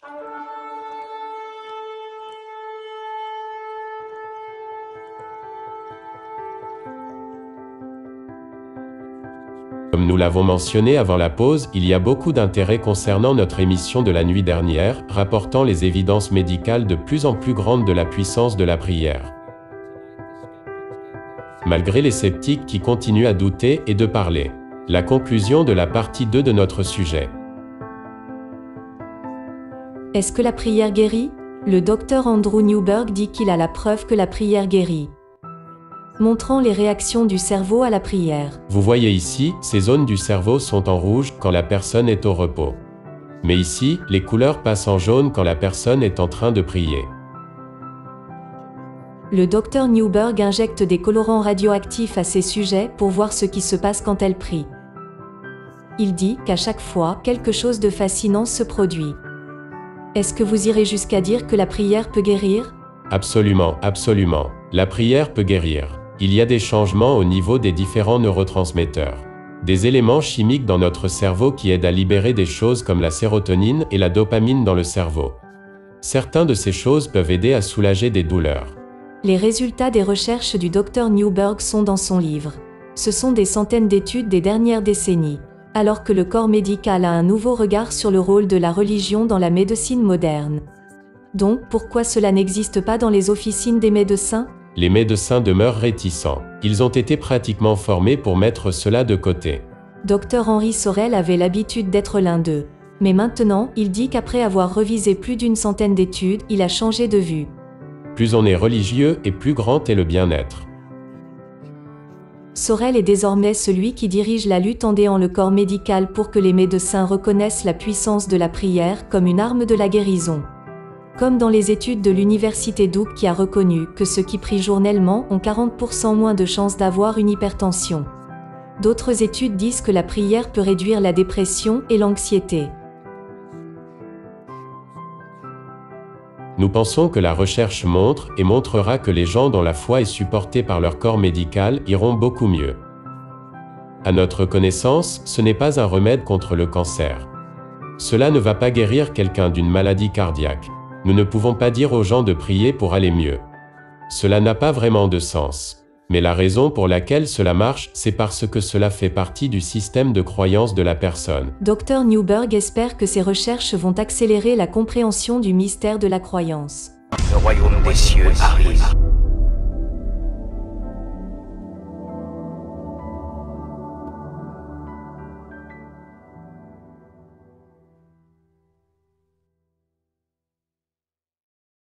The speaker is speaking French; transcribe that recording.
Comme nous l'avons mentionné avant la pause, il y a beaucoup d'intérêt concernant notre émission de la nuit dernière, rapportant les évidences médicales de plus en plus grandes de la puissance de la prière. Malgré les sceptiques qui continuent à douter et de parler. La conclusion de la partie 2 de notre sujet. Est-ce que la prière guérit? Le docteur Andrew Newberg dit qu'il a la preuve que la prière guérit, montrant les réactions du cerveau à la prière. Vous voyez ici, ces zones du cerveau sont en rouge quand la personne est au repos. Mais ici, les couleurs passent en jaune quand la personne est en train de prier. Le docteur Newberg injecte des colorants radioactifs à ces sujets pour voir ce qui se passe quand elle prie. Il dit qu'à chaque fois, quelque chose de fascinant se produit. Est-ce que vous irez jusqu'à dire que la prière peut guérir? Absolument, absolument. La prière peut guérir. Il y a des changements au niveau des différents neurotransmetteurs. Des éléments chimiques dans notre cerveau qui aident à libérer des choses comme la sérotonine et la dopamine dans le cerveau. Certaines de ces choses peuvent aider à soulager des douleurs. Les résultats des recherches du Dr Newberg sont dans son livre. Ce sont des centaines d'études des dernières décennies. Alors que le corps médical a un nouveau regard sur le rôle de la religion dans la médecine moderne. Donc, pourquoi cela n'existe pas dans les officines des médecins? Les médecins demeurent réticents. Ils ont été pratiquement formés pour mettre cela de côté. Dr Henry Sorel avait l'habitude d'être l'un d'eux. Mais maintenant, il dit qu'après avoir revisé plus d'une centaine d'études, il a changé de vue. Plus on est religieux et plus grand est le bien-être. Sorel est désormais celui qui dirige la lutte en aidant le corps médical pour que les médecins reconnaissent la puissance de la prière comme une arme de la guérison. Comme dans les études de l'université Duke qui a reconnu que ceux qui prient journellement ont 40% moins de chances d'avoir une hypertension. D'autres études disent que la prière peut réduire la dépression et l'anxiété. Nous pensons que la recherche montre et montrera que les gens dont la foi est supportée par leur corps médical iront beaucoup mieux. À notre connaissance, ce n'est pas un remède contre le cancer. Cela ne va pas guérir quelqu'un d'une maladie cardiaque. Nous ne pouvons pas dire aux gens de prier pour aller mieux. Cela n'a pas vraiment de sens. Mais la raison pour laquelle cela marche, c'est parce que cela fait partie du système de croyance de la personne. Dr Newberg espère que ces recherches vont accélérer la compréhension du mystère de la croyance. Le royaume des cieux arrive.